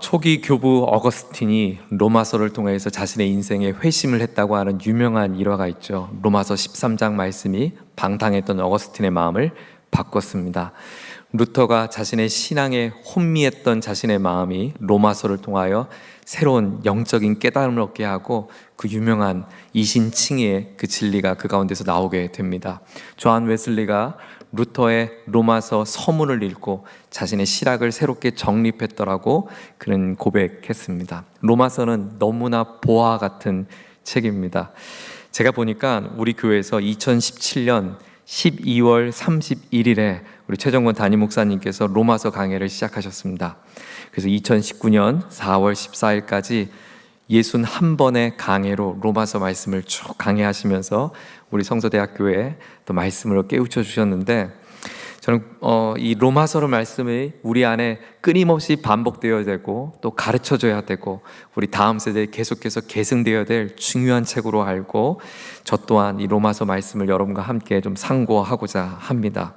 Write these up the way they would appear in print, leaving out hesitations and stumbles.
초기 교부 어거스틴이 로마서를 통해서 자신의 인생에 회심을 했다고 하는 유명한 일화가 있죠. 로마서 13장 말씀이 방탕했던 어거스틴의 마음을 바꿨습니다. 루터가 자신의 신앙에 혼미했던 자신의 마음이 로마서를 통하여 새로운 영적인 깨달음을 얻게 하고 그 유명한 이신칭의의 그 진리가 그 가운데서 나오게 됩니다. 조한 웨슬리가 루터의 로마서 서문을 읽고 자신의 신학을 새롭게 정립했더라고 그는 고백했습니다. 로마서는 너무나 보화 같은 책입니다. 제가 보니까 우리 교회에서 2017년 12월 31일에 우리 최정권 담임 목사님께서 로마서 강해를 시작하셨습니다. 그래서 2019년 4월 14일까지 61번의 강해로 로마서 말씀을 쭉 강해하시면서 우리 성서대학교에 또 말씀으로 깨우쳐 주셨는데, 저는 이 로마서의 말씀이 우리 안에 끊임없이 반복되어야 되고 또 가르쳐줘야 되고 우리 다음 세대에 계속해서 계승되어야 될 중요한 책으로 알고, 저 또한 이 로마서 말씀을 여러분과 함께 좀 상고하고자 합니다.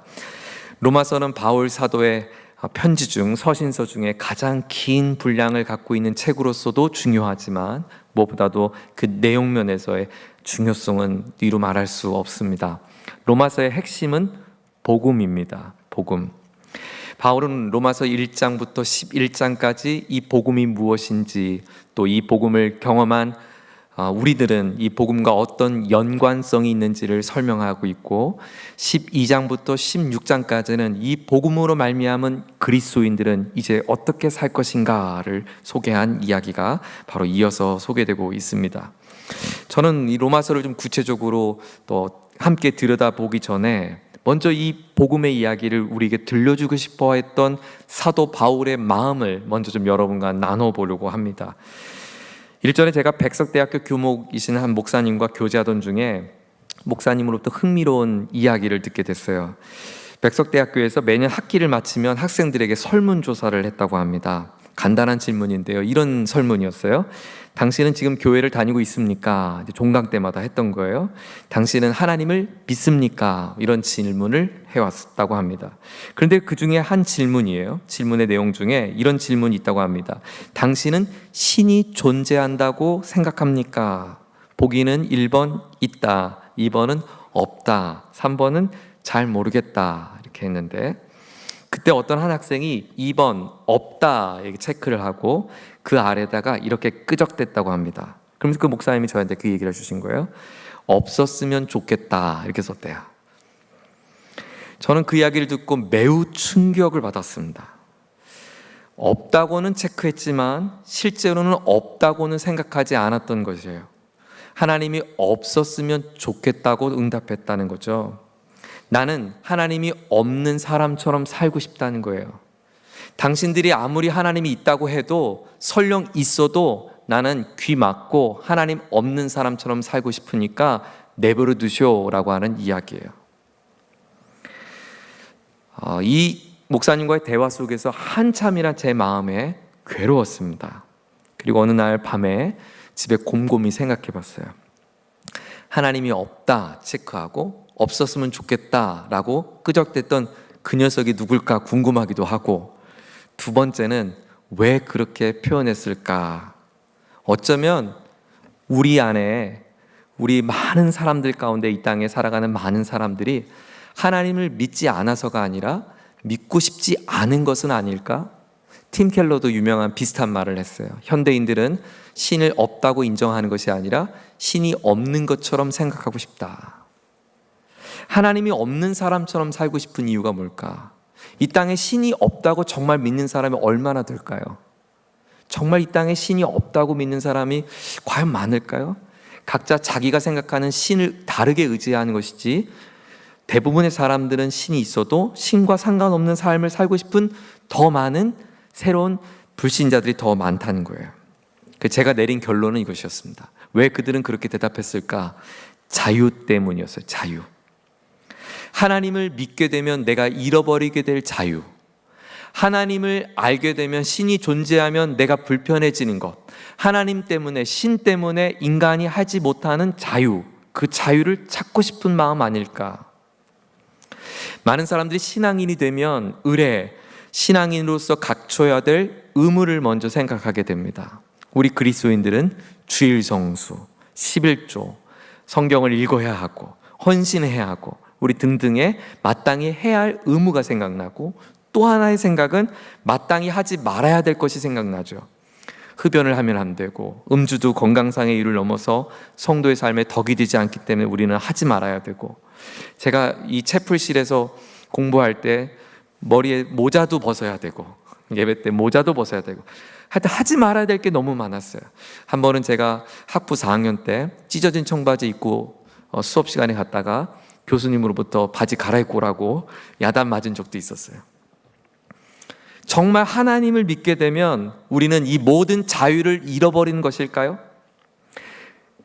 로마서는 바울 사도의 편지 중 서신서 중에 가장 긴 분량을 갖고 있는 책으로서도 중요하지만 무엇보다도 그 내용면에서의 중요성은 뒤로 말할 수 없습니다. 로마서의 핵심은 복음입니다. 복음. 바울은 로마서 1장부터 11장까지 이 복음이 무엇인지, 또 이 복음을 경험한 우리들은 이 복음과 어떤 연관성이 있는지를 설명하고 있고, 12장부터 16장까지는 이 복음으로 말미암은 그리스도인들은 이제 어떻게 살 것인가를 소개한 이야기가 바로 이어서 소개되고 있습니다. 저는 이 로마서를 좀 구체적으로 또 함께 들여다보기 전에 먼저 이 복음의 이야기를 우리에게 들려주고 싶어 했던 사도 바울의 마음을 먼저 좀 여러분과 나눠보려고 합니다. 일전에 제가 백석대학교 교목이신 한 목사님과 교제하던 중에 목사님으로부터 흥미로운 이야기를 듣게 됐어요. 백석대학교에서 매년 학기를 마치면 학생들에게 설문조사를 했다고 합니다. 간단한 질문인데요, 이런 설문이었어요. 당신은 지금 교회를 다니고 있습니까? 종강 때마다 했던 거예요. 당신은 하나님을 믿습니까? 이런 질문을 해왔다고 합니다. 그런데 그 중에 한 질문이에요. 질문의 내용 중에 이런 질문이 있다고 합니다. 당신은 신이 존재한다고 생각합니까? 보기는 1번 있다, 2번은 없다, 3번은 잘 모르겠다, 이렇게 했는데, 그때 어떤 한 학생이 2번 없다 이렇게 체크를 하고 그 아래다가 이렇게 끄적댔다고 합니다. 그러면서 그 목사님이 저한테 그 얘기를 해주신 거예요. 없었으면 좋겠다, 이렇게 썼대요. 저는 그 이야기를 듣고 매우 충격을 받았습니다. 없다고는 체크했지만 실제로는 없다고는 생각하지 않았던 것이에요. 하나님이 없었으면 좋겠다고 응답했다는 거죠. 나는 하나님이 없는 사람처럼 살고 싶다는 거예요. 당신들이 아무리 하나님이 있다고 해도, 설령 있어도 나는 귀 막고 하나님 없는 사람처럼 살고 싶으니까 내버려 두쇼라고 하는 이야기예요. 이 목사님과의 대화 속에서 한참이나 제 마음에 괴로웠습니다. 그리고 어느 날 밤에 집에 곰곰이 생각해 봤어요. 하나님이 없다 체크하고 없었으면 좋겠다라고 끄적댔던 그 녀석이 누굴까 궁금하기도 하고, 두 번째는 왜 그렇게 표현했을까? 어쩌면 우리 안에, 우리 많은 사람들 가운데, 이 땅에 살아가는 많은 사람들이 하나님을 믿지 않아서가 아니라 믿고 싶지 않은 것은 아닐까? 팀 켈러도 유명한 비슷한 말을 했어요. 현대인들은 신을 없다고 인정하는 것이 아니라 신이 없는 것처럼 생각하고 싶다. 하나님이 없는 사람처럼 살고 싶은 이유가 뭘까? 이 땅에 신이 없다고 정말 믿는 사람이 얼마나 될까요? 정말 이 땅에 신이 없다고 믿는 사람이 과연 많을까요? 각자 자기가 생각하는 신을 다르게 의지하는 것이지, 대부분의 사람들은 신이 있어도 신과 상관없는 삶을 살고 싶은 더 많은 새로운 불신자들이 더 많다는 거예요. 제가 내린 결론은 이것이었습니다. 왜 그들은 그렇게 대답했을까? 자유 때문이었어요. 자유. 하나님을 믿게 되면 내가 잃어버리게 될 자유, 하나님을 알게 되면 신이 존재하면 내가 불편해지는 것, 하나님 때문에, 신 때문에 인간이 하지 못하는 자유, 그 자유를 찾고 싶은 마음 아닐까? 많은 사람들이 신앙인이 되면 신앙인으로서 갖춰야 될 의무를 먼저 생각하게 됩니다. 우리 그리스도인들은 주일 성수, 11조, 성경을 읽어야 하고 헌신해야 하고 우리 등등의 마땅히 해야 할 의무가 생각나고, 또 하나의 생각은 마땅히 하지 말아야 될 것이 생각나죠. 흡연을 하면 안 되고, 음주도 건강상의 이유를 넘어서 성도의 삶에 덕이 되지 않기 때문에 우리는 하지 말아야 되고, 제가 이 채플실에서 공부할 때 머리에 모자도 벗어야 되고, 예배 때 모자도 벗어야 되고, 하여튼 하지 말아야 될 게 너무 많았어요. 한 번은 제가 학부 4학년 때 찢어진 청바지 입고 수업 시간에 갔다가 교수님으로부터 바지 갈아입고 오라고 야단 맞은 적도 있었어요. 정말 하나님을 믿게 되면 우리는 이 모든 자유를 잃어버리는 것일까요?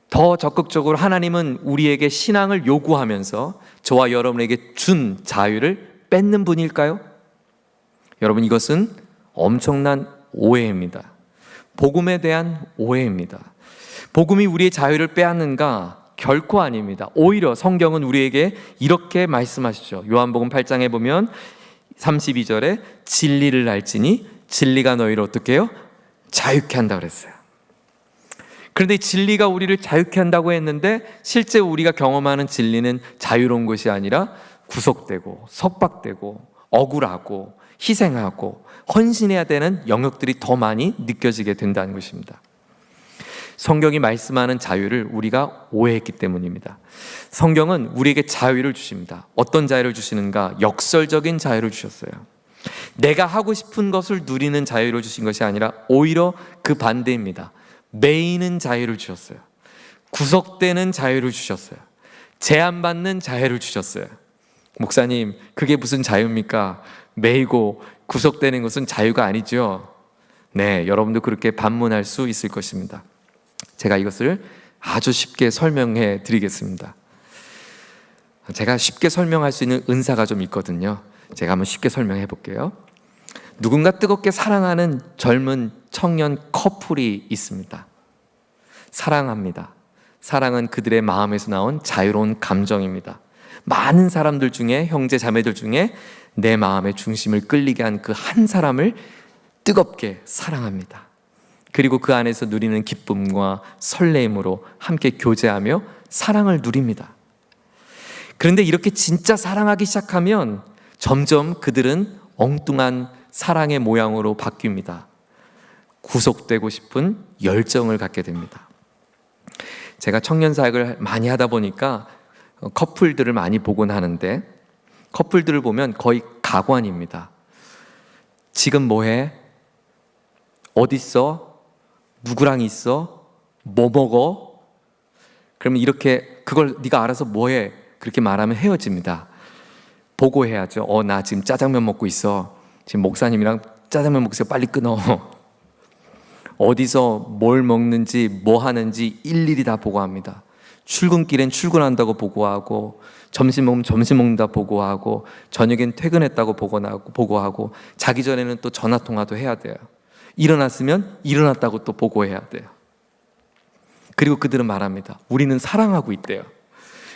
더 적극적으로 하나님은 우리에게 신앙을 요구하면서 저와 여러분에게 준 자유를 뺏는 분일까요? 여러분, 이것은 엄청난 오해입니다. 복음에 대한 오해입니다. 복음이 우리의 자유를 빼앗는가? 결코 아닙니다. 오히려 성경은 우리에게 이렇게 말씀하시죠. 요한복음 8장에 보면 32절에 진리를 알지니 진리가 너희를 어떻게 해요? 자유케 한다고 그랬어요. 그런데 진리가 우리를 자유케 한다고 했는데 실제 우리가 경험하는 진리는 자유로운 것이 아니라 구속되고 석박되고 억울하고 희생하고 헌신해야 되는 영역들이 더 많이 느껴지게 된다는 것입니다. 성경이 말씀하는 자유를 우리가 오해했기 때문입니다. 성경은 우리에게 자유를 주십니다. 어떤 자유를 주시는가? 역설적인 자유를 주셨어요. 내가 하고 싶은 것을 누리는 자유를 주신 것이 아니라 오히려 그 반대입니다. 매이는 자유를 주셨어요. 구속되는 자유를 주셨어요. 제한받는 자유를 주셨어요. 목사님, 그게 무슨 자유입니까? 매이고 구속되는 것은 자유가 아니죠. 네, 여러분도 그렇게 반문할 수 있을 것입니다. 제가 이것을 아주 쉽게 설명해 드리겠습니다. 제가 쉽게 설명할 수 있는 은사가 좀 있거든요. 제가 한번 쉽게 설명해 볼게요. 누군가 뜨겁게 사랑하는 젊은 청년 커플이 있습니다. 사랑합니다. 사랑은 그들의 마음에서 나온 자유로운 감정입니다. 많은 사람들 중에, 형제 자매들 중에 내 마음의 중심을 끌리게 한 그 한 사람을 뜨겁게 사랑합니다. 그리고 그 안에서 누리는 기쁨과 설레임으로 함께 교제하며 사랑을 누립니다. 그런데 이렇게 진짜 사랑하기 시작하면 점점 그들은 엉뚱한 사랑의 모양으로 바뀝니다. 구속되고 싶은 열정을 갖게 됩니다. 제가 청년 사역을 많이 하다 보니까 커플들을 많이 보곤 하는데, 커플들을 보면 거의 가관입니다. 지금 뭐해? 어디 있어? 누구랑 있어? 뭐 먹어? 그러면 이렇게 그걸 네가 알아서 뭐해? 그렇게 말하면 헤어집니다. 보고해야죠. 나 지금 짜장면 먹고 있어. 지금 목사님이랑 짜장면 먹고 있어. 빨리 끊어. 어디서 뭘 먹는지 뭐 하는지 일일이 다 보고합니다. 출근길엔 출근한다고 보고하고, 점심 먹으면 점심 먹는다 보고하고, 저녁엔 퇴근했다고 보고하고, 자기 전에는 또 전화통화도 해야 돼요. 일어났으면 일어났다고 또 보고해야 돼요. 그리고 그들은 말합니다. 우리는 사랑하고 있대요.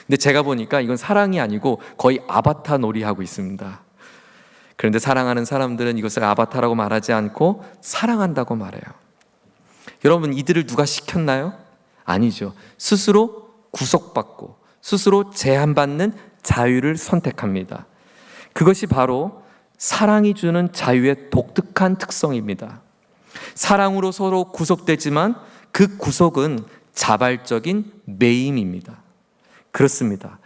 근데 제가 보니까 이건 사랑이 아니고 거의 아바타 놀이하고 있습니다. 그런데 사랑하는 사람들은 이것을 아바타라고 말하지 않고 사랑한다고 말해요. 여러분, 이들을 누가 시켰나요? 아니죠. 스스로 구속받고 스스로 제한받는 자유를 선택합니다. 그것이 바로 사랑이 주는 자유의 독특한 특성입니다. 사랑으로 서로 구속되지만 그 구속은 자발적인 매임입니다. 그렇습니다.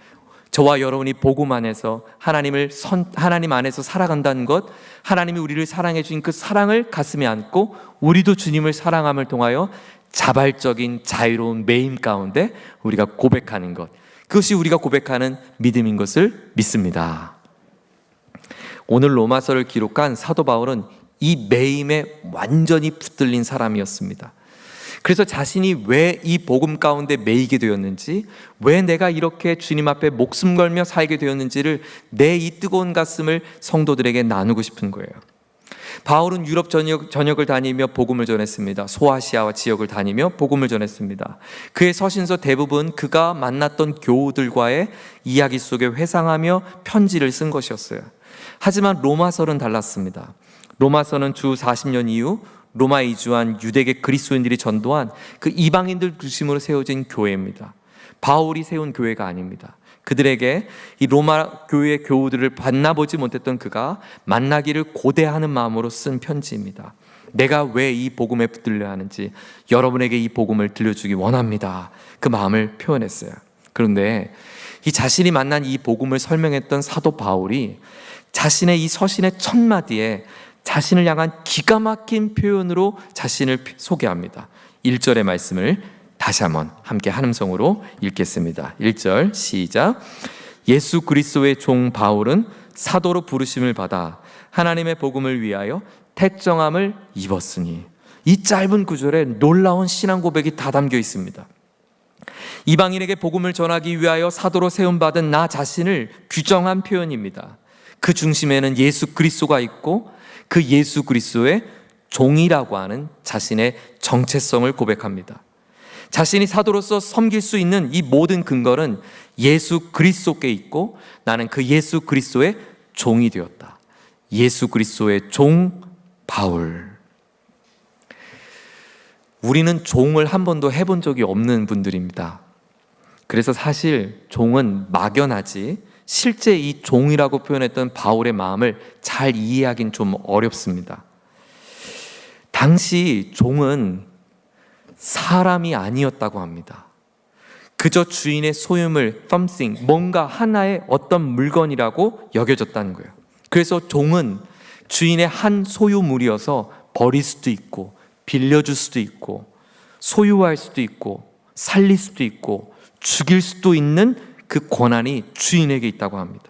저와 여러분이 복음 안에서 하나님 안에서 살아간다는 것, 하나님이 우리를 사랑해 주신 그 사랑을 가슴에 안고 우리도 주님을 사랑함을 통하여 자발적인 자유로운 매임 가운데 우리가 고백하는 것, 그것이 우리가 고백하는 믿음인 것을 믿습니다. 오늘 로마서를 기록한 사도 바울은 이 매임에 완전히 붙들린 사람이었습니다. 그래서 자신이 왜 이 복음 가운데 매이게 되었는지, 왜 내가 이렇게 주님 앞에 목숨 걸며 살게 되었는지를, 내 이 뜨거운 가슴을 성도들에게 나누고 싶은 거예요. 바울은 유럽 전역을 다니며 복음을 전했습니다. 소아시아와 지역을 다니며 복음을 전했습니다. 그의 서신서 대부분 그가 만났던 교우들과의 이야기 속에 회상하며 편지를 쓴 것이었어요. 하지만 로마서는 달랐습니다. 로마서는 주 40년 이후 로마에 이주한 유대계 그리스도인들이 전도한 그 이방인들 중심으로 세워진 교회입니다. 바울이 세운 교회가 아닙니다. 그들에게 이 로마 교회의 교우들을 만나보지 못했던 그가 만나기를 고대하는 마음으로 쓴 편지입니다. 내가 왜 이 복음에 붙들려야 하는지 여러분에게 이 복음을 들려주기 원합니다. 그 마음을 표현했어요. 그런데 이 자신이 만난 이 복음을 설명했던 사도 바울이 자신의 이 서신의 첫 마디에 자신을 향한 기가 막힌 표현으로 자신을 소개합니다. 1절의 말씀을 다시 한번 함께 한음성으로 읽겠습니다. 1절 시작. 예수 그리스도의 종 바울은 사도로 부르심을 받아 하나님의 복음을 위하여 택정함을 입었으니. 이 짧은 구절에 놀라운 신앙 고백이 다 담겨 있습니다. 이방인에게 복음을 전하기 위하여 사도로 세움받은 나 자신을 규정한 표현입니다. 그 중심에는 예수 그리스도가 있고 그 예수 그리스도의 종이라고 하는 자신의 정체성을 고백합니다. 자신이 사도로서 섬길 수 있는 이 모든 근거는 예수 그리스도께 있고 나는 그 예수 그리스도의 종이 되었다. 예수 그리스도의 종 바울. 우리는 종을 한 번도 해본 적이 없는 분들입니다. 그래서 사실 종은 막연하지 실제 이 종이라고 표현했던 바울의 마음을 잘 이해하긴 좀 어렵습니다. 당시 종은 사람이 아니었다고 합니다. 그저 주인의 소유물, something, 뭔가 하나의 어떤 물건이라고 여겨졌다는 거예요. 그래서 종은 주인의 한 소유물이어서 버릴 수도 있고 빌려줄 수도 있고 소유할 수도 있고 살릴 수도 있고 죽일 수도 있는 그 권한이 주인에게 있다고 합니다.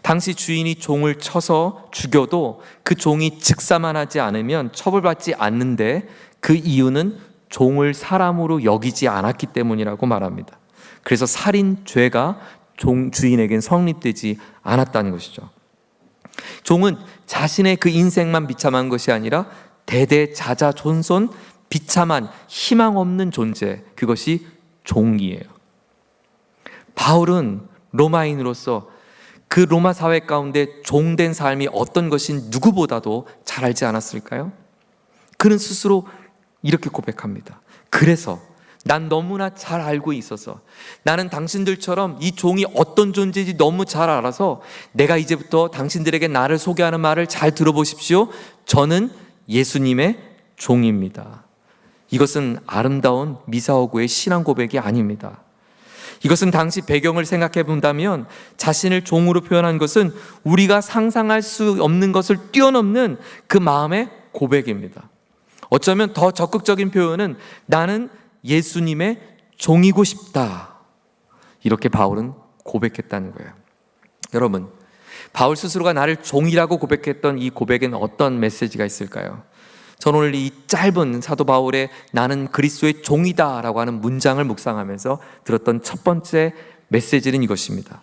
당시 주인이 종을 쳐서 죽여도 그 종이 즉사만 하지 않으면 처벌받지 않는데 그 이유는 종을 사람으로 여기지 않았기 때문이라고 말합니다. 그래서 살인 죄가 주인에겐 성립되지 않았다는 것이죠. 종은 자신의 그 인생만 비참한 것이 아니라 대대자자존손 비참한 희망 없는 존재, 그것이 종이에요. 바울은 로마인으로서 그 로마 사회 가운데 종된 삶이 어떤 것인 누구보다도 잘 알지 않았을까요? 그는 스스로 이렇게 고백합니다. 그래서 난 너무나 잘 알고 있어서 나는 당신들처럼 이 종이 어떤 존재인지 너무 잘 알아서 내가 이제부터 당신들에게 나를 소개하는 말을 잘 들어보십시오. 저는 예수님의 종입니다. 이것은 아름다운 미사오구의 신앙 고백이 아닙니다. 이것은 당시 배경을 생각해 본다면 자신을 종으로 표현한 것은 우리가 상상할 수 없는 것을 뛰어넘는 그 마음의 고백입니다. 어쩌면 더 적극적인 표현은 나는 예수님의 종이고 싶다. 이렇게 바울은 고백했다는 거예요. 여러분, 바울 스스로가 나를 종이라고 고백했던 이 고백엔 어떤 메시지가 있을까요? 저는 오늘 이 짧은 사도 바울의 나는 그리스도의 종이다 라고 하는 문장을 묵상하면서 들었던 첫 번째 메시지는 이것입니다.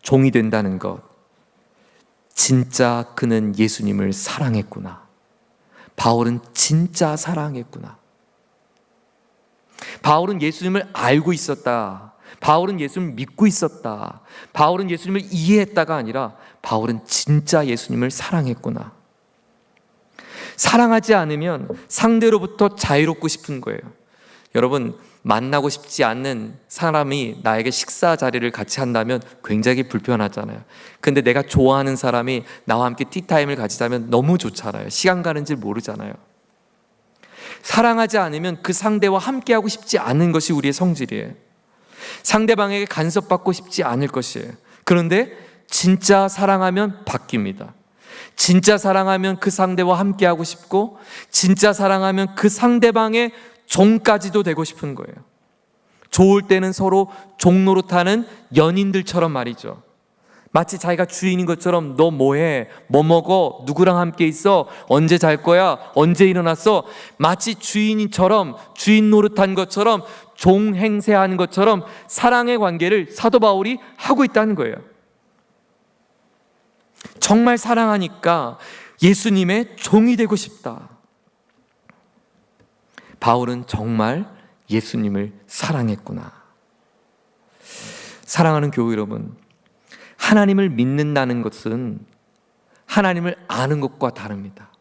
종이 된다는 것, 진짜 그는 예수님을 사랑했구나. 바울은 진짜 사랑했구나. 바울은 예수님을 알고 있었다. 바울은 예수님을 믿고 있었다. 바울은 예수님을 이해했다가 아니라 바울은 진짜 예수님을 사랑했구나. 사랑하지 않으면 상대로부터 자유롭고 싶은 거예요. 여러분, 만나고 싶지 않는 사람이 나에게 식사 자리를 같이 한다면 굉장히 불편하잖아요. 근데 내가 좋아하는 사람이 나와 함께 티타임을 가지자면 너무 좋잖아요. 시간 가는 줄 모르잖아요. 사랑하지 않으면 그 상대와 함께하고 싶지 않은 것이 우리의 성질이에요. 상대방에게 간섭받고 싶지 않을 것이에요. 그런데 진짜 사랑하면 바뀝니다. 진짜 사랑하면 그 상대와 함께하고 싶고 진짜 사랑하면 그 상대방의 종까지도 되고 싶은 거예요. 좋을 때는 서로 종 노릇하는 연인들처럼 말이죠. 마치 자기가 주인인 것처럼 너 뭐해? 뭐 먹어? 누구랑 함께 있어? 언제 잘 거야? 언제 일어났어? 마치 주인처럼 주인 노릇한 것처럼 종 행세하는 것처럼 사랑의 관계를 사도 바울이 하고 있다는 거예요. 정말 사랑하니까 예수님의 종이 되고 싶다. 바울은 정말 예수님을 사랑했구나. 사랑하는 교우 여러분, 하나님을 믿는다는 것은 하나님을 아는 것과 다릅니다.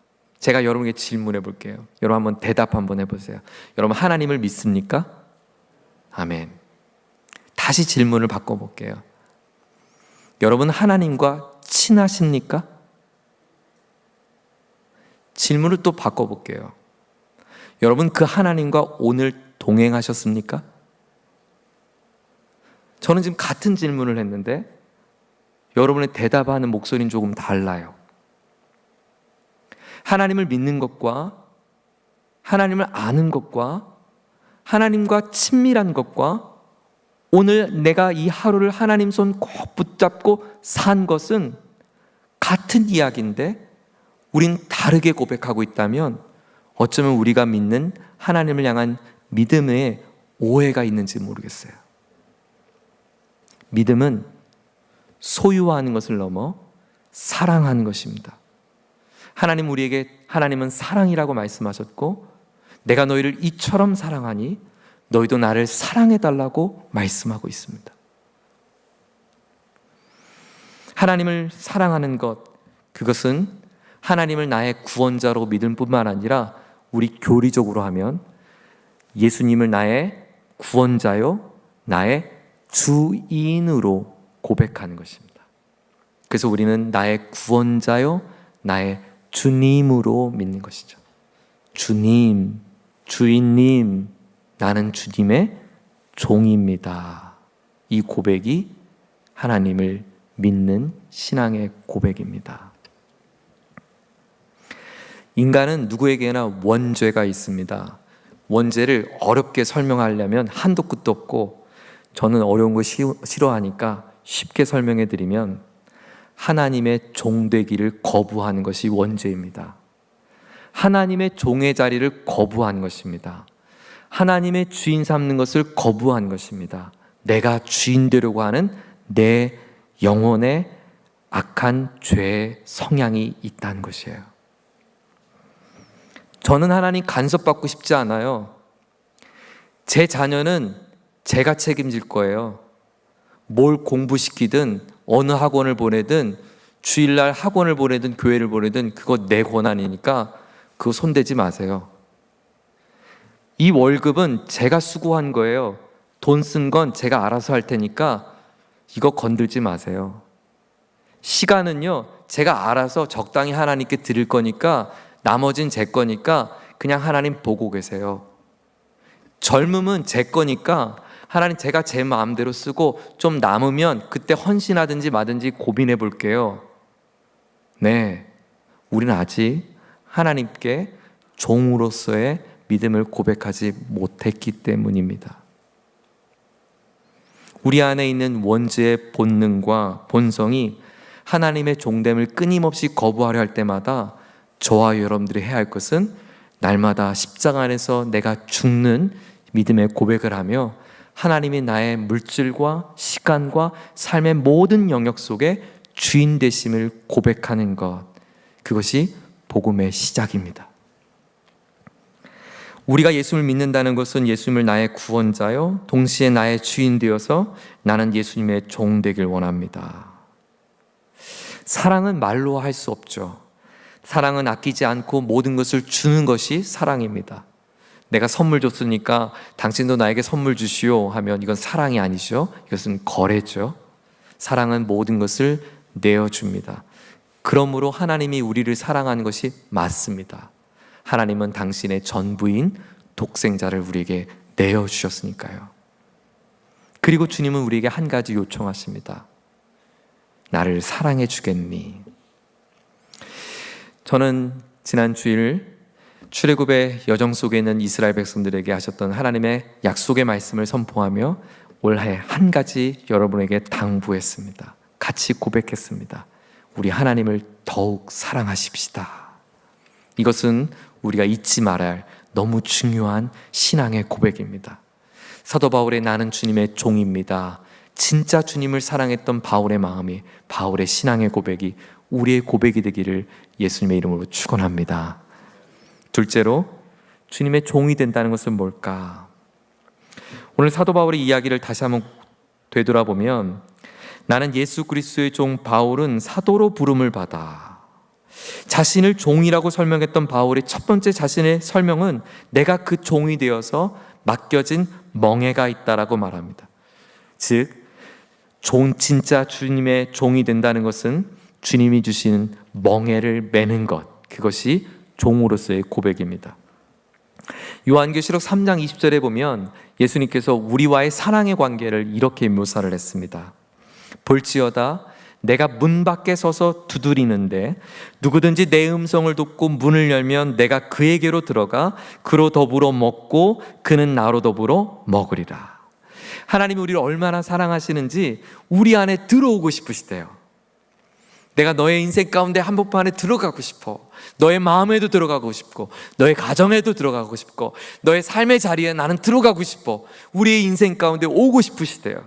제가 여러분에게 질문해 볼게요. 여러분 한번 대답 한번 해보세요. 여러분 하나님을 믿습니까? 아멘. 다시 질문을 바꿔볼게요. 여러분 하나님과 친하십니까? 질문을 또 바꿔볼게요. 여러분 그 하나님과 오늘 동행하셨습니까? 저는 지금 같은 질문을 했는데 여러분의 대답하는 목소리는 조금 달라요. 하나님을 믿는 것과 하나님을 아는 것과 하나님과 친밀한 것과 오늘 내가 이 하루를 하나님 손 꼭 붙잡고 산 것은 같은 이야기인데 우린 다르게 고백하고 있다면 어쩌면 우리가 믿는 하나님을 향한 믿음에 오해가 있는지 모르겠어요. 믿음은 소유하는 것을 넘어 사랑하는 것입니다. 하나님은 사랑이라고 말씀하셨고 내가 너희를 이처럼 사랑하니 너희도 나를 사랑해달라고 말씀하고 있습니다. 하나님을 사랑하는 것, 그것은 하나님을 나의 구원자로 믿을 뿐만 아니라 우리 교리적으로 하면 예수님을 나의 구원자요, 나의 주인으로 고백하는 것입니다. 그래서 우리는 나의 구원자요, 나의 주님으로 믿는 것이죠. 주님, 주인님, 나는 주님의 종입니다. 이 고백이 하나님을 믿는 신앙의 고백입니다. 인간은 누구에게나 원죄가 있습니다. 원죄를 어렵게 설명하려면 한도 끝도 없고 저는 어려운 거 싫어하니까 쉽게 설명해 드리면 하나님의 종되기를 거부하는 것이 원죄입니다. 하나님의 종의 자리를 거부하는 것입니다. 하나님의 주인 삼는 것을 거부한 것입니다. 내가 주인 되려고 하는 내 영혼의 악한 죄의 성향이 있다는 것이에요. 저는 하나님 간섭받고 싶지 않아요. 제 자녀는 제가 책임질 거예요. 뭘 공부시키든 어느 학원을 보내든 주일날 학원을 보내든 교회를 보내든 그거 내 권한이니까 그거 손대지 마세요. 이 월급은 제가 수고한 거예요. 돈 쓴 건 제가 알아서 할 테니까 이거 건들지 마세요. 시간은요, 제가 알아서 적당히 하나님께 드릴 거니까 나머진 제 거니까 그냥 하나님 보고 계세요. 젊음은 제 거니까 하나님 제가 제 마음대로 쓰고 좀 남으면 그때 헌신하든지 마든지 고민해 볼게요. 네, 우리는 아직 하나님께 종으로서의 믿음을 고백하지 못했기 때문입니다. 우리 안에 있는 원죄의 본능과 본성이 하나님의 종됨을 끊임없이 거부하려 할 때마다 저와 여러분들이 해야 할 것은 날마다 십자가 안에서 내가 죽는 믿음의 고백을 하며 하나님이 나의 물질과 시간과 삶의 모든 영역 속에 주인 되심을 고백하는 것, 그것이 복음의 시작입니다. 우리가 예수님을 믿는다는 것은 예수님을 나의 구원자요 동시에 나의 주인 되어서 나는 예수님의 종 되길 원합니다. 사랑은 말로 할 수 없죠. 사랑은 아끼지 않고 모든 것을 주는 것이 사랑입니다. 내가 선물 줬으니까 당신도 나에게 선물 주시오 하면 이건 사랑이 아니죠. 이것은 거래죠. 사랑은 모든 것을 내어줍니다. 그러므로 하나님이 우리를 사랑하는 것이 맞습니다. 하나님은 당신의 전부인 독생자를 우리에게 내어주셨으니까요. 그리고 주님은 우리에게 한 가지 요청하십니다. 나를 사랑해 주겠니? 저는 지난 주일 출애굽의 여정 속에 있는 이스라엘 백성들에게 하셨던 하나님의 약속의 말씀을 선포하며 올해 한 가지 여러분에게 당부했습니다. 같이 고백했습니다. 우리 하나님을 더욱 사랑하십시다. 이것은 우리가 잊지 말아야 할 너무 중요한 신앙의 고백입니다. 사도 바울의 나는 주님의 종입니다. 진짜 주님을 사랑했던 바울의 마음이, 바울의 신앙의 고백이 우리의 고백이 되기를 예수님의 이름으로 축원합니다. 둘째로 주님의 종이 된다는 것은 뭘까? 오늘 사도 바울의 이야기를 다시 한번 되돌아보면 나는 예수 그리스도의 종 바울은 사도로 부름을 받아 자신을 종이라고 설명했던 바울의 첫 번째 자신의 설명은 내가 그 종이 되어서 맡겨진 멍에가 있다라고 말합니다. 즉, 진짜 주님의 종이 된다는 것은 주님이 주신 멍에를 매는 것, 그것이 종으로서의 고백입니다. 요한계시록 3장 20절에 보면 예수님께서 우리와의 사랑의 관계를 이렇게 묘사를 했습니다. 볼지어다 내가 문 밖에 서서 두드리는데 누구든지 내 음성을 듣고 문을 열면 내가 그에게로 들어가 그로 더불어 먹고 그는 나로 더불어 먹으리라. 하나님이 우리를 얼마나 사랑하시는지 우리 안에 들어오고 싶으시대요. 내가 너의 인생 가운데 한복판에 들어가고 싶어. 너의 마음에도 들어가고 싶고 너의 가정에도 들어가고 싶고 너의 삶의 자리에 나는 들어가고 싶어. 우리의 인생 가운데 오고 싶으시대요.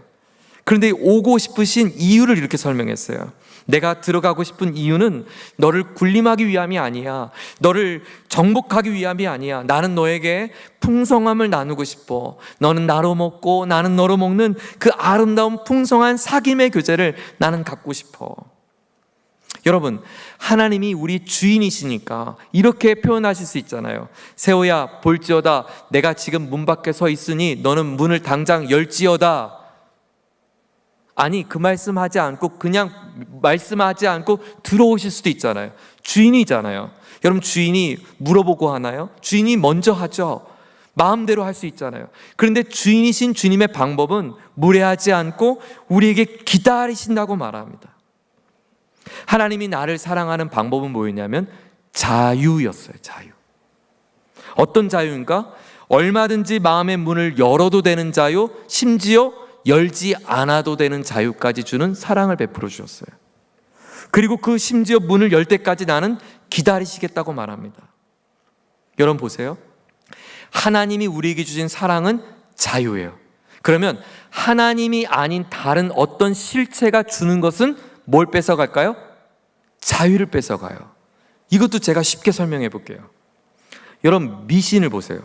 그런데 오고 싶으신 이유를 이렇게 설명했어요. 내가 들어가고 싶은 이유는 너를 군림하기 위함이 아니야. 너를 정복하기 위함이 아니야. 나는 너에게 풍성함을 나누고 싶어. 너는 나로 먹고 나는 너로 먹는 그 아름다운 풍성한 사귐의 교제를 나는 갖고 싶어. 여러분, 하나님이 우리 주인이시니까 이렇게 표현하실 수 있잖아요. 세호야, 볼지어다 내가 지금 문 밖에 서 있으니 너는 문을 당장 열지어다. 아니, 그 말씀하지 않고 그냥 말씀하지 않고 들어오실 수도 있잖아요. 주인이잖아요. 여러분, 주인이 물어보고 하나요? 주인이 먼저 하죠. 마음대로 할 수 있잖아요. 그런데 주인이신 주님의 방법은 무례하지 않고 우리에게 기다리신다고 말합니다. 하나님이 나를 사랑하는 방법은 뭐였냐면 자유였어요. 자유. 어떤 자유인가? 얼마든지 마음의 문을 열어도 되는 자유, 심지어 열지 않아도 되는 자유까지 주는 사랑을 베풀어 주셨어요. 그리고 그 심지어 문을 열 때까지 나는 기다리시겠다고 말합니다. 여러분 보세요. 하나님이 우리에게 주신 사랑은 자유예요. 그러면 하나님이 아닌 다른 어떤 실체가 주는 것은 뭘 뺏어갈까요? 자유를 뺏어가요. 이것도 제가 쉽게 설명해 볼게요. 여러분, 미신을 보세요.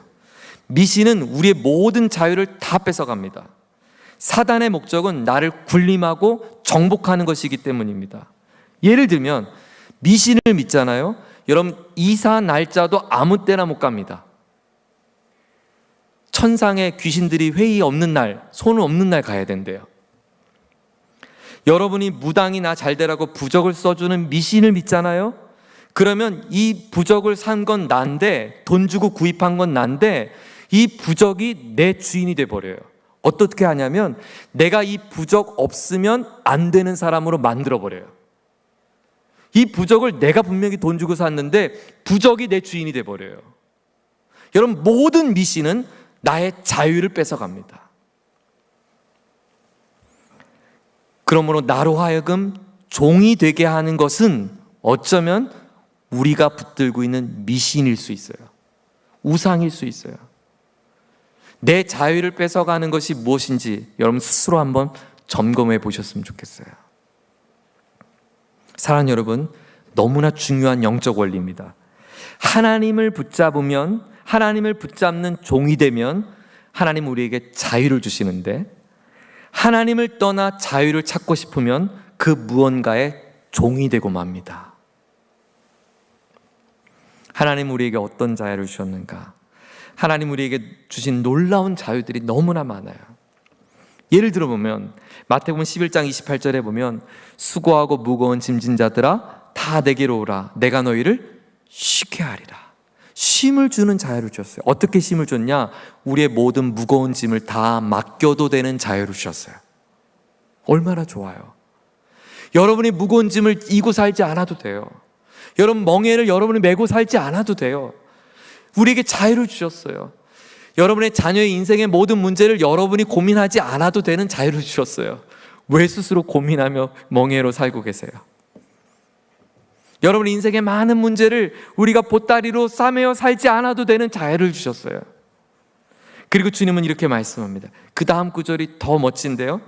미신은 우리의 모든 자유를 다 뺏어갑니다. 사단의 목적은 나를 군림하고 정복하는 것이기 때문입니다. 예를 들면 미신을 믿잖아요. 여러분, 이사 날짜도 아무 때나 못 갑니다. 천상에 귀신들이 회의 없는 날, 손 없는 날 가야 된대요. 여러분이 무당이 나 잘 되라고 부적을 써주는 미신을 믿잖아요. 그러면 이 부적을 산 건 난데, 돈 주고 구입한 건 난데 이 부적이 내 주인이 돼버려요. 어떻게 하냐면 내가 이 부적 없으면 안 되는 사람으로 만들어버려요. 이 부적을 내가 분명히 돈 주고 샀는데 부적이 내 주인이 돼버려요. 여러분, 모든 미신은 나의 자유를 뺏어갑니다. 그러므로 나로 하여금 종이 되게 하는 것은 어쩌면 우리가 붙들고 있는 미신일 수 있어요. 우상일 수 있어요. 내 자유를 뺏어가는 것이 무엇인지 여러분 스스로 한번 점검해 보셨으면 좋겠어요. 사랑하는 여러분, 너무나 중요한 영적 원리입니다. 하나님을 붙잡으면, 하나님을 붙잡는 종이 되면 하나님 우리에게 자유를 주시는데, 하나님을 떠나 자유를 찾고 싶으면 그 무언가의 종이 되고 맙니다. 하나님 우리에게 어떤 자유를 주셨는가? 하나님 우리에게 주신 놀라운 자유들이 너무나 많아요. 예를 들어보면 마태복음 11장 28절에 보면 수고하고 무거운 짐진 자들아 다 내게로 오라. 내가 너희를 쉬게 하리라. 쉼을 주는 자유를 주셨어요. 어떻게 쉼을 줬냐? 우리의 모든 무거운 짐을 다 맡겨도 되는 자유를 주셨어요. 얼마나 좋아요. 여러분이 무거운 짐을 이고 살지 않아도 돼요. 여러분 멍에를 여러분이 메고 살지 않아도 돼요. 우리에게 자유를 주셨어요. 여러분의 자녀의 인생의 모든 문제를 여러분이 고민하지 않아도 되는 자유를 주셨어요. 왜 스스로 고민하며 멍에로 살고 계세요? 여러분 인생의 많은 문제를 우리가 보따리로 싸매어 살지 않아도 되는 자유를 주셨어요. 그리고 주님은 이렇게 말씀합니다. 그 다음 구절이 더 멋진데요.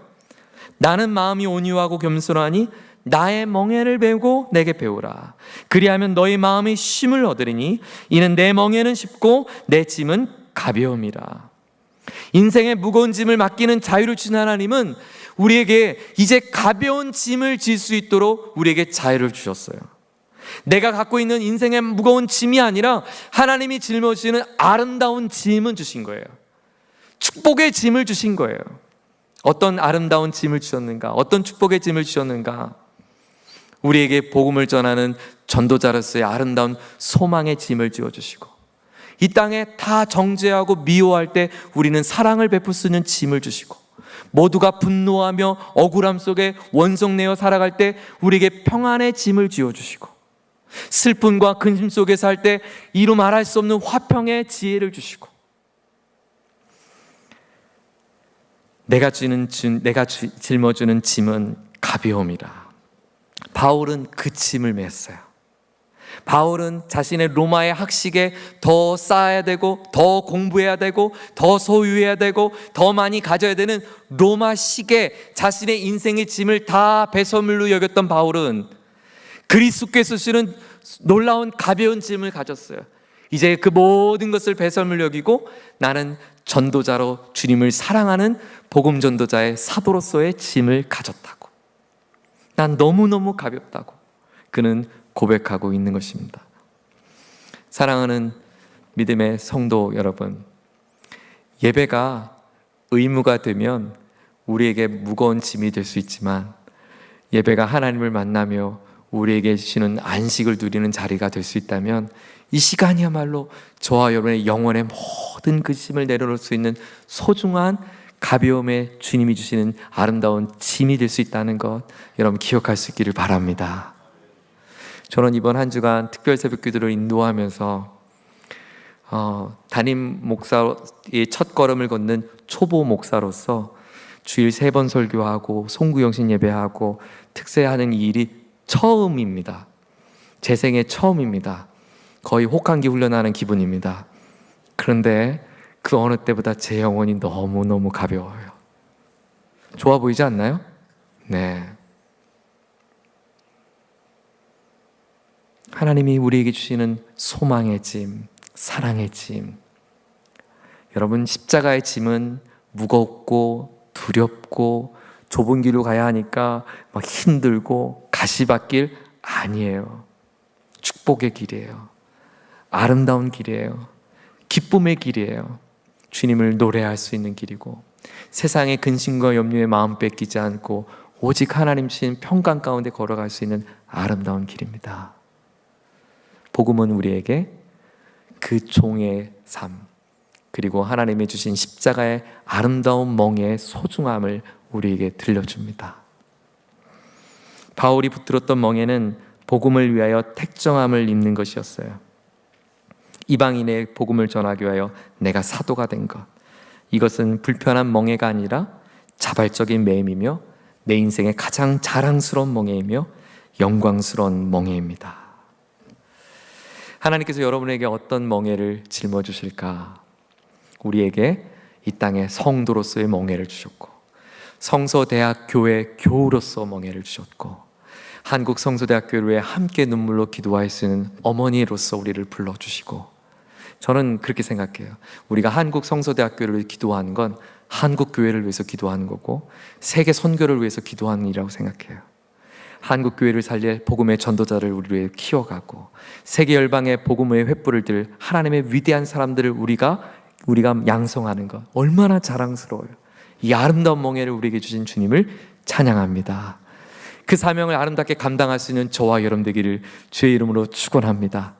나는 마음이 온유하고 겸손하니 나의 멍에를 메고 내게 배우라. 그리하면 너희 마음이 쉼을 얻으리니 이는 내 멍에는 쉽고 내 짐은 가벼움이라. 인생의 무거운 짐을 맡기는 자유를 주신 하나님은 우리에게 이제 가벼운 짐을 질 수 있도록 우리에게 자유를 주셨어요. 내가 갖고 있는 인생의 무거운 짐이 아니라 하나님이 짊어지는 아름다운 짐은 주신 거예요. 축복의 짐을 주신 거예요. 어떤 아름다운 짐을 주셨는가? 어떤 축복의 짐을 주셨는가? 우리에게 복음을 전하는 전도자로서의 아름다운 소망의 짐을 지어주시고, 이 땅에 다 정죄하고 미워할 때 우리는 사랑을 베풀 수 있는 짐을 주시고, 모두가 분노하며 억울함 속에 원성내어 살아갈 때 우리에게 평안의 짐을 지어주시고, 슬픔과 근심 속에 살 때 이루 말할 수 없는 화평의 지혜를 주시고, 내가 짊어주는 짐은 가벼움이라. 바울은 그 짐을 맸어요. 바울은 자신의 로마의 학식에 더 쌓아야 되고, 더 공부해야 되고, 더 소유해야 되고, 더 많이 가져야 되는 로마식에 자신의 인생의 짐을 다 배설물로 여겼던 바울은 그리스도께서 주시는 놀라운 가벼운 짐을 가졌어요. 이제 그 모든 것을 배설물 여기고 나는 전도자로 주님을 사랑하는 복음 전도자의 사도로서의 짐을 가졌다고, 난 너무너무 가볍다고 그는 고백하고 있는 것입니다. 사랑하는 믿음의 성도 여러분, 예배가 의무가 되면 우리에게 무거운 짐이 될 수 있지만, 예배가 하나님을 만나며 우리에게 주시는 안식을 누리는 자리가 될 수 있다면, 이 시간이야말로 저와 여러분의 영혼의 모든 그 짐을 내려놓을 수 있는 소중한 가벼움에 주님이 주시는 아름다운 짐이 될 수 있다는 것, 여러분 기억할 수 있기를 바랍니다. 저는 이번 한 주간 특별 새벽 기도를 인도하면서 담임 목사의 첫 걸음을 걷는 초보 목사로서 주일 3번 설교하고 송구영신 예배하고 특세하는 이 일이 처음입니다. 제 생애 처음입니다. 거의 혹한기 훈련하는 기분입니다. 그런데 그 어느 때보다 제 영혼이 너무너무 가벼워요. 좋아 보이지 않나요? 네. 하나님이 우리에게 주시는 소망의 짐, 사랑의 짐. 여러분, 십자가의 짐은 무겁고 두렵고 좁은 길로 가야 하니까 막 힘들고 가시밭길 아니에요. 축복의 길이에요. 아름다운 길이에요. 기쁨의 길이에요. 주님을 노래할 수 있는 길이고, 세상의 근심과 염려에 마음 뺏기지 않고 오직 하나님 주신 평강 가운데 걸어갈 수 있는 아름다운 길입니다. 복음은 우리에게 그 종의 삶, 그리고 하나님의 주신 십자가의 아름다운 멍에의 소중함을 우리에게 들려줍니다. 바울이 붙들었던 멍에는 복음을 위하여 택정함을 입는 것이었어요. 이방인의 복음을 전하기 위하여 내가 사도가 된 것, 이것은 불편한 멍에가 아니라 자발적인 매임이며 내 인생의 가장 자랑스러운 멍에이며 영광스러운 멍에입니다. 하나님께서 여러분에게 어떤 멍에를 짊어주실까? 우리에게 이 땅에 성도로서의 멍에를 주셨고, 성서대학교의 교우로서 멍에를 주셨고, 한국 성서대학교를 위해 함께 눈물로 기도할 수 있는 어머니로서 우리를 불러주시고, 저는 그렇게 생각해요. 우리가 한국 성서대학교를 위해 기도하는 건 한국 교회를 위해서 기도하는 거고, 세계 선교를 위해서 기도하는 일이라고 생각해요. 한국 교회를 살릴 복음의 전도자를 우리 위해 키워가고, 세계 열방의 복음의 횃불을 들 하나님의 위대한 사람들을 우리가 양성하는 것, 얼마나 자랑스러워요. 이 아름다운 멍에를 우리에게 주신 주님을 찬양합니다. 그 사명을 아름답게 감당할 수 있는 저와 여러분 되기를 주의 이름으로 축원합니다.